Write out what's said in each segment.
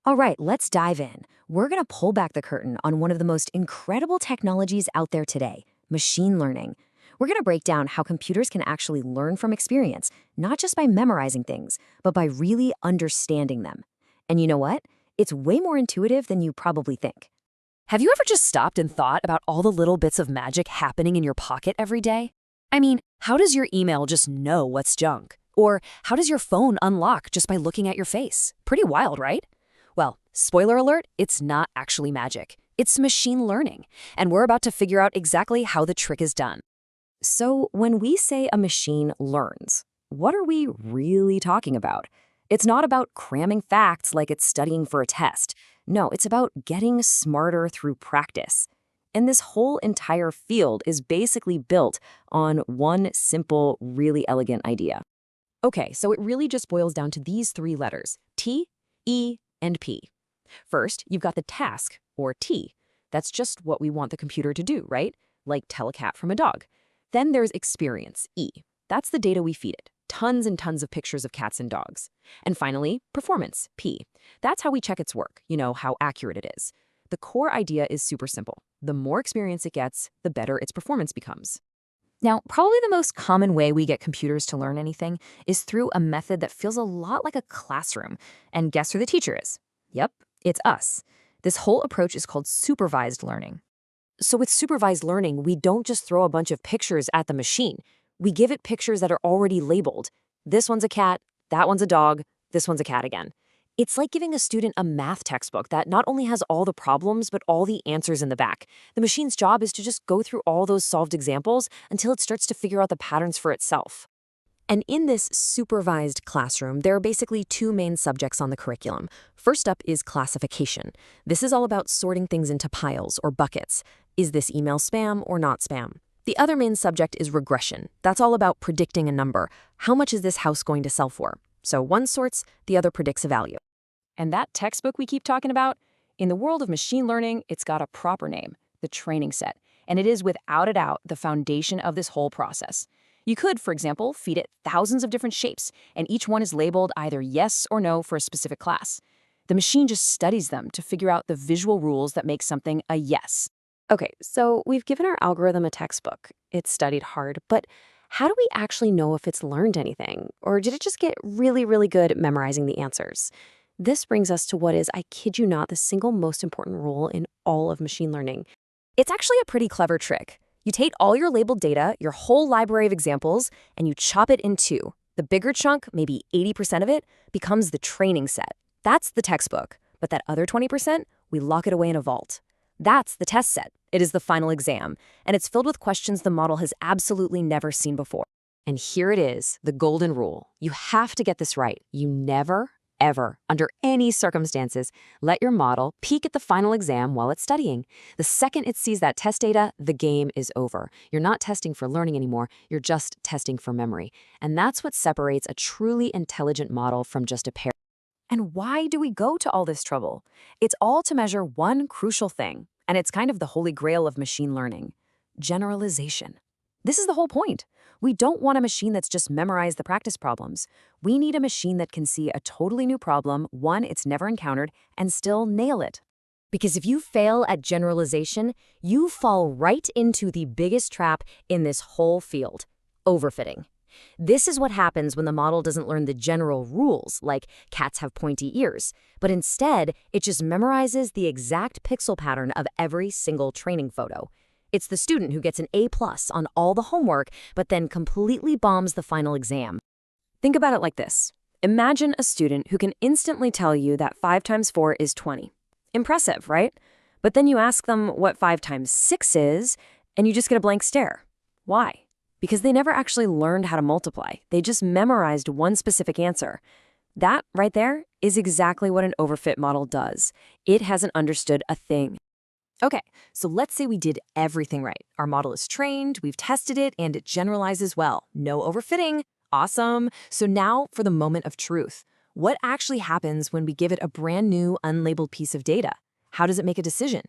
All right, let's dive in. We're going to pull back the curtain on one of the most incredible technologies out there today, machine learning. We're going to break down how computers can actually learn from experience, not just by memorizing things, but by really understanding them. And you know what? It's way more intuitive than you probably think. Have you ever just stopped and thought about all the little bits of magic happening in your pocket every day? I mean, how does your email just know what's junk? Or how does your phone unlock just by looking at your face? Pretty wild, right? Well, spoiler alert, it's not actually magic. It's machine learning, and we're about to figure out exactly how the trick is done. So, when we say a machine learns, what are we really talking about? It's not about cramming facts like it's studying for a test. No, it's about getting smarter through practice. And this whole entire field is basically built on one simple, really elegant idea. Okay, so it really just boils down to these three letters, T, E, and P. First, you've got the task, or T. That's just what we want the computer to do, right? Like tell a cat from a dog. Then there's experience, E. That's the data we feed it. Tons and tons of pictures of cats and dogs. And finally, performance, P. That's how we check its work, how accurate it is. The core idea is super simple. The more experience it gets, the better its performance becomes. Now, probably the most common way we get computers to learn anything is through a method that feels a lot like a classroom. And guess who the teacher is? Yep, it's us. This whole approach is called supervised learning. So with supervised learning, we don't just throw a bunch of pictures at the machine. We give it pictures that are already labeled. This one's a cat, that one's a dog, this one's a cat again. It's like giving a student a math textbook that not only has all the problems, but all the answers in the back. The machine's job is to just go through all those solved examples until it starts to figure out the patterns for itself. And in this supervised classroom, there are basically two main subjects on the curriculum. First up is classification. This is all about sorting things into piles or buckets. Is this email spam or not spam? The other main subject is regression. That's all about predicting a number. How much is this house going to sell for? So one sorts, the other predicts a value. And that textbook we keep talking about, in the world of machine learning, it's got a proper name, the training set. And it is without a doubt the foundation of this whole process. You could, for example, feed it thousands of different shapes, and each one is labeled either yes or no for a specific class. The machine just studies them to figure out the visual rules that make something a yes. Okay, so we've given our algorithm a textbook. It's studied hard, but how do we actually know if it's learned anything? Or did it just get really, really good at memorizing the answers? This brings us to what is, I kid you not, the single most important rule in all of machine learning. It's actually a pretty clever trick. You take all your labeled data, your whole library of examples, and you chop it in two. The bigger chunk, maybe 80% of it, becomes the training set. That's the textbook. But that other 20%, we lock it away in a vault. That's the test set. It is the final exam, and it's filled with questions the model has absolutely never seen before. And here it is, the golden rule. You have to get this right. You never, ever, under any circumstances, let your model peek at the final exam while it's studying. The second it sees that test data, the game is over. You're not testing for learning anymore, you're just testing for memory. And that's what separates a truly intelligent model from just a pair. And why do we go to all this trouble? It's all to measure one crucial thing, and it's kind of the holy grail of machine learning: generalization. This is the whole point. We don't want a machine that's just memorized the practice problems. We need a machine that can see a totally new problem, one it's never encountered, and still nail it. Because if you fail at generalization, you fall right into the biggest trap in this whole field: overfitting. This is what happens when the model doesn't learn the general rules, like cats have pointy ears, but instead, it just memorizes the exact pixel pattern of every single training photo. It's the student who gets an A+ on all the homework, but then completely bombs the final exam. Think about it like this. Imagine a student who can instantly tell you that 5 times 4 is 20. Impressive, right? But then you ask them what 5 times 6 is, and you just get a blank stare. Why? Because they never actually learned how to multiply. They just memorized one specific answer. That, right there, is exactly what an overfit model does. It hasn't understood a thing. Okay, so let's say we did everything right. Our model is trained, we've tested it, and it generalizes well. No overfitting. Awesome. So now for the moment of truth. What actually happens when we give it a brand new, unlabeled piece of data? How does it make a decision?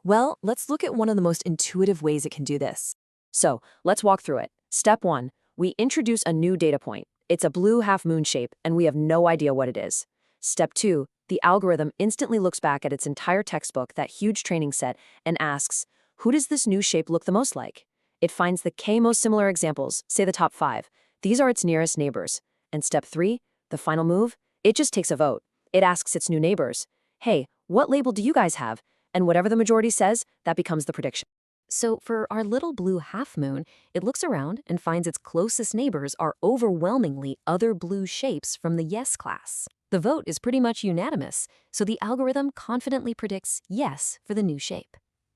Well, let's look at one of the most intuitive ways it can do this. So let's walk through it. Step 1, we introduce a new data point. It's a blue half-moon shape, and we have no idea what it is. Step 2, The algorithm instantly looks back at its entire textbook, that huge training set, and asks, who does this new shape look the most like? It finds the K most similar examples, say the top 5. These are its nearest neighbors. And step 3, the final move, it just takes a vote. It asks its new neighbors, hey, what label do you guys have? And whatever the majority says, that becomes the prediction. So for our little blue half moon, it looks around and finds its closest neighbors are overwhelmingly other blue shapes from the yes class. The vote is pretty much unanimous, so the algorithm confidently predicts yes for the new shape.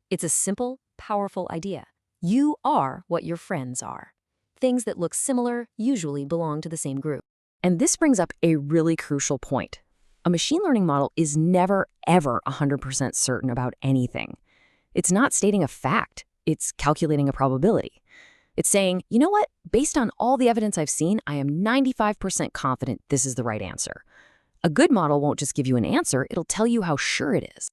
It's a simple, powerful idea. You are what your friends are. Things that look similar usually belong to the same group. And this brings up a really crucial point. A machine learning model is never, ever 100% certain about anything. It's not stating a fact, it's calculating a probability. It's saying, you know what, based on all the evidence I've seen, I am 95% confident this is the right answer. A good model won't just give you an answer, it'll tell you how sure it is.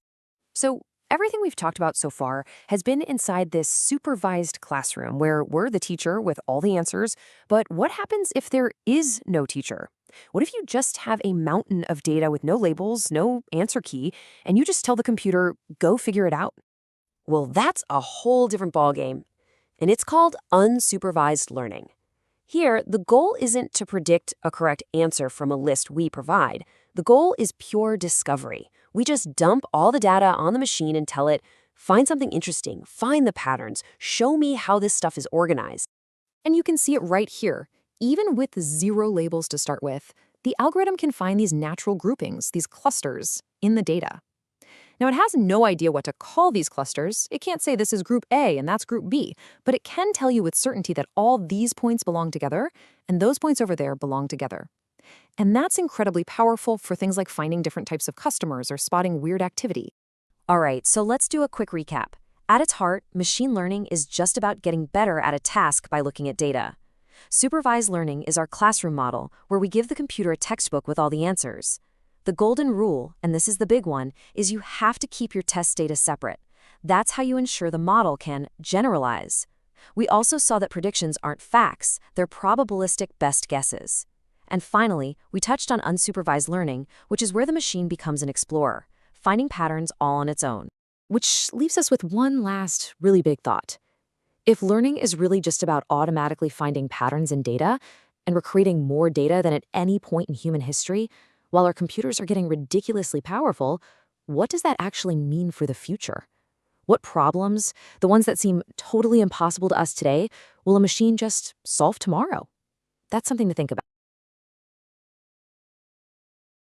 So everything we've talked about so far has been inside this supervised classroom where we're the teacher with all the answers, but what happens if there is no teacher? What if you just have a mountain of data with no labels, no answer key, and you just tell the computer, go figure it out? Well, that's a whole different ballgame, and it's called unsupervised learning. Here, the goal isn't to predict a correct answer from a list we provide. The goal is pure discovery. We just dump all the data on the machine and tell it, find something interesting, find the patterns, show me how this stuff is organized. And you can see it right here. Even with 0 labels to start with, the algorithm can find these natural groupings, these clusters, in the data. Now, it has no idea what to call these clusters. It can't say this is group A and that's group B, but it can tell you with certainty that all these points belong together and those points over there belong together. And that's incredibly powerful for things like finding different types of customers or spotting weird activity. All right, so let's do a quick recap. At its heart, machine learning is just about getting better at a task by looking at data. Supervised learning is our classroom model where we give the computer a textbook with all the answers. The golden rule, and this is the big one, is you have to keep your test data separate. That's how you ensure the model can generalize. We also saw that predictions aren't facts, they're probabilistic best guesses. And finally, we touched on unsupervised learning, which is where the machine becomes an explorer, finding patterns all on its own. Which leaves us with one last really big thought. If learning is really just about automatically finding patterns in data, and we're creating more data than at any point in human history, while our computers are getting ridiculously powerful, what does that actually mean for the future? What problems, the ones that seem totally impossible to us today, will a machine just solve tomorrow? That's something to think about.